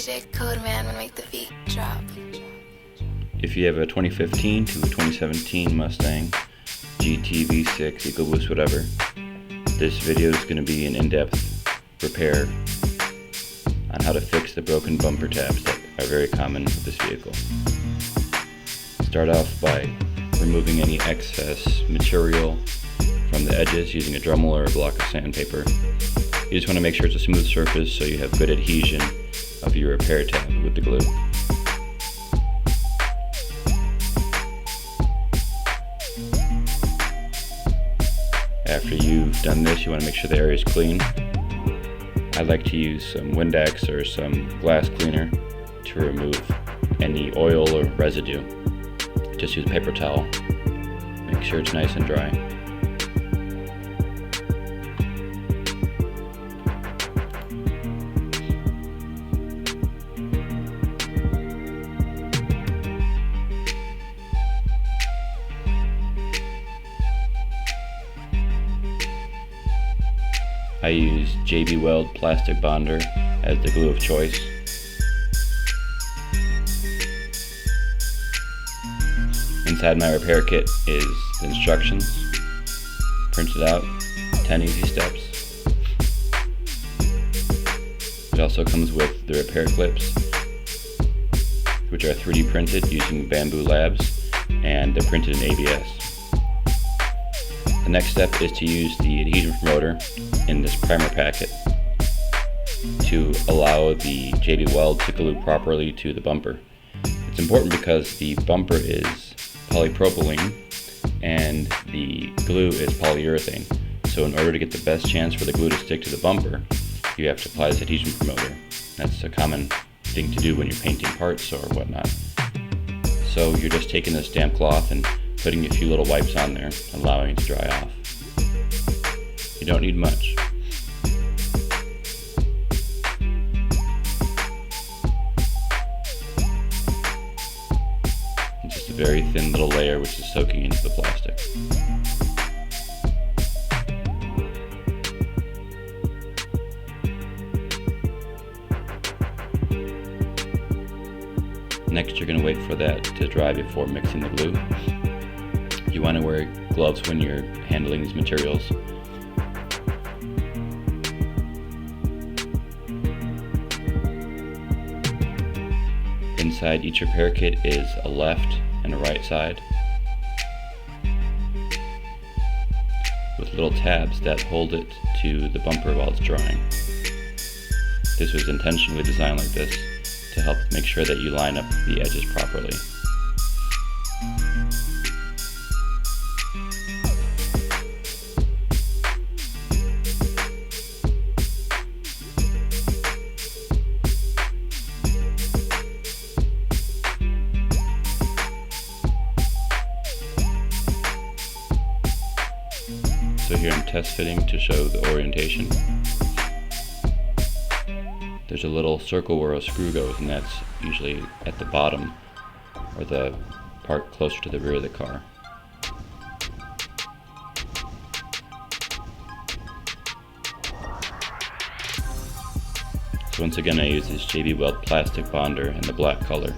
DJ Code Man would make the beat drop. If you have a 2015 to a 2017 Mustang, GT, V6, EcoBoost, whatever, this video is going to be an in-depth repair on how to fix the broken bumper tabs that are very common with this vehicle. Start off by removing any excess material from the edges using a Dremel or a block of sandpaper. You just want to make sure it's a smooth surface so you have good adhesion of your repair tab with the glue. After you've done this, you want to make sure the area is clean. I like to use some Windex or some glass cleaner to remove any oil or residue. Just use a paper towel. Make sure it's nice and dry. I use Weld Plastic Bonder as the glue of choice. Inside my repair kit is the instructions, printed out, 10 easy steps. It also comes with the repair clips, which are 3D printed using Bamboo Labs, and they're printed in ABS. The next step is to use the adhesion promoter in this primer packet to allow the JB Weld to glue properly to the bumper. It's important because the bumper is polypropylene and the glue is polyurethane. So in order to get the best chance for the glue to stick to the bumper, you have to apply this adhesion promoter. That's a common thing to do when you're painting parts or whatnot. So you're just taking this damp cloth and putting a few little wipes on there, allowing it to dry off. You don't need much. It's just a very thin little layer which is soaking into the plastic. Next, you're going to wait for that to dry before mixing the glue. You want to wear gloves when you're handling these materials. Inside each repair kit is a left and a right side with little tabs that hold it to the bumper while it's drying. This was intentionally designed like this to help make sure that you line up the edges properly. So here I'm test fitting to show the orientation. There's a little circle where a screw goes, and that's usually at the bottom or the part closer to the rear of the car. So once again, I use this JB Weld Plastic Bonder in the black color,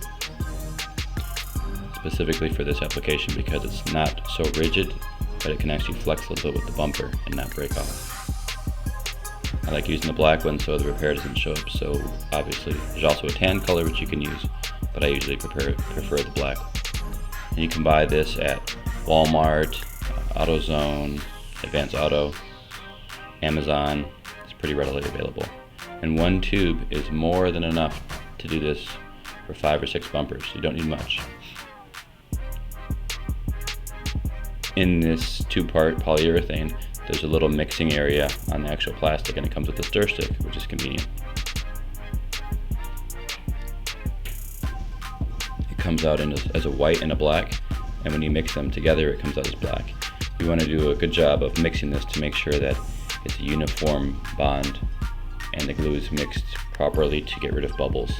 specifically for this application because it's not so rigid, but it can actually flex a little bit with the bumper and not break off. I like using the black one so the repair doesn't show up so obviously. There's also a tan color which you can use, but I usually prefer the black. And you can buy this at Walmart, AutoZone, Advance Auto, Amazon. It's pretty readily available. And one tube is more than enough to do this for 5 or 6 bumpers. You don't need much. In this 2-part polyurethane, there's a little mixing area on the actual plastic, and it comes with a stir stick, which is convenient. It comes out as a white and a black, and when you mix them together, it comes out as black. You want to do a good job of mixing this to make sure that it's a uniform bond and the glue is mixed properly to get rid of bubbles.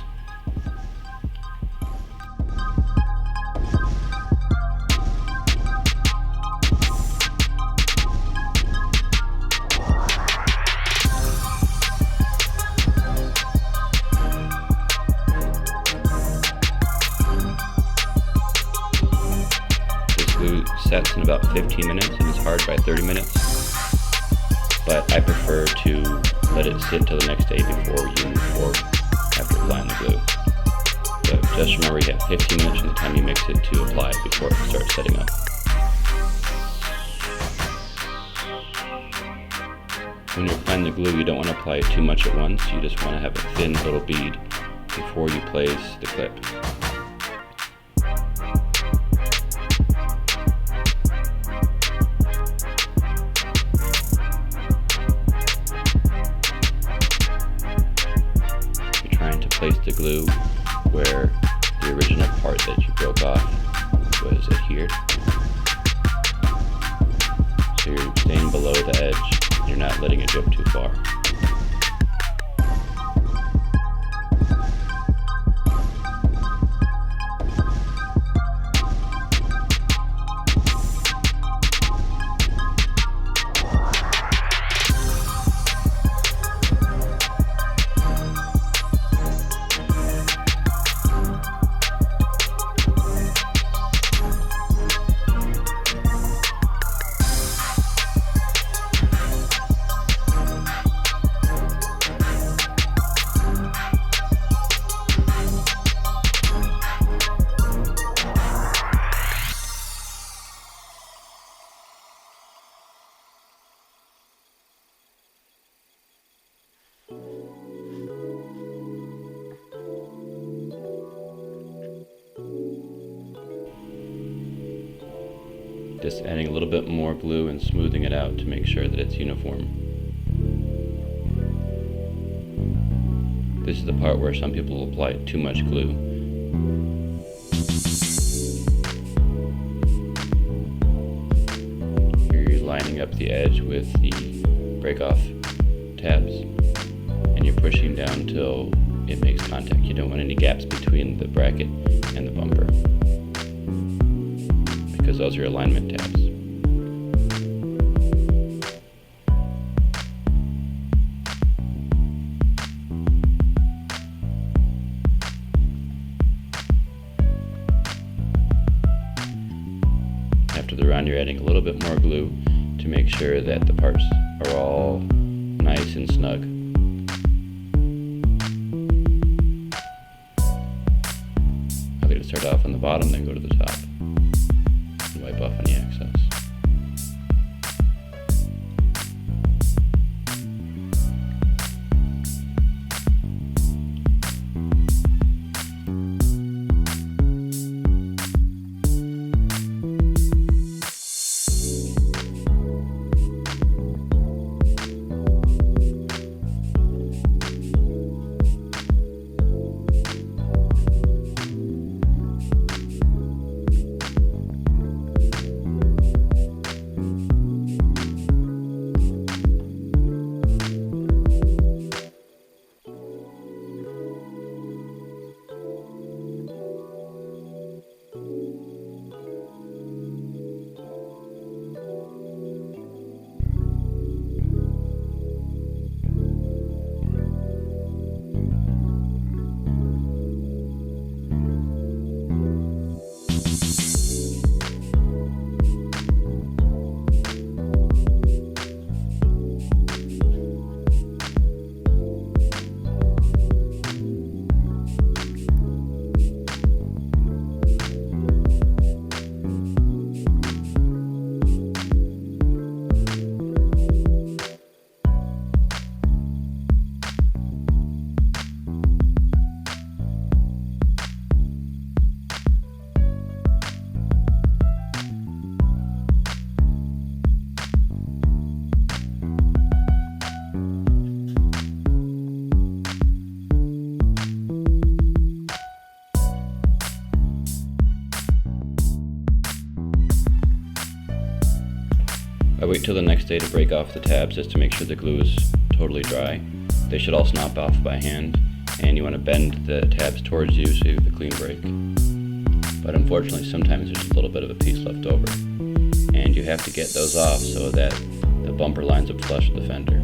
sets in about 15 minutes and is hard by 30 minutes, but I prefer to let it sit till the next day before you move forward after applying the glue. But just remember you have 15 minutes from the time you mix it to apply before it starts setting up. When you're applying the glue, you don't want to apply it too much at once. You just want to have a thin little bead before you place the clip. You're trying to place the glue where the original part that you broke off was adhered. So you're staying below the edge, you're not letting it drip too far. Just adding a little bit more glue and smoothing it out to make sure that it's uniform. This is the part where some people apply too much glue. Here you're lining up the edge with the break-off tabs, and you're pushing down until it makes contact. You don't want any gaps between the bracket and the bumper, because those are alignment tabs. After the round, you're adding a little bit more glue to make sure that the parts are all nice and snug. I'm going to start off on the bottom, then go to the top. Wipe off any excess. I wait till the next day to break off the tabs just to make sure the glue is totally dry. They should all snap off by hand, and you want to bend the tabs towards you so you have a clean break. But unfortunately, sometimes there's a little bit of a piece left over, and you have to get those off so that the bumper lines up flush with the fender.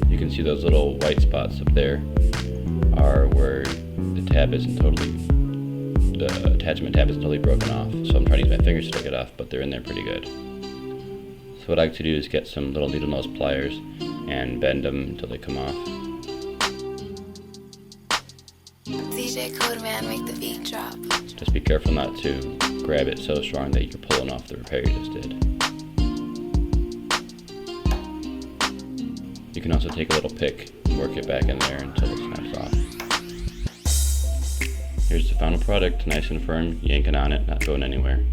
You can see see those little white spots up there are where the attachment tab isn't totally broken off. So I'm trying to use my fingers to take it off, but they're in there pretty good. So what I like to do is get some little needle nose pliers and bend them until they come off. DJ Codeman, make the beat drop. Just be careful not to grab it so strong that you're pulling off the repair you just did. You can also take a little pick and work it back in there until it snaps off. Here's the final product, nice and firm, yanking on it, not going anywhere.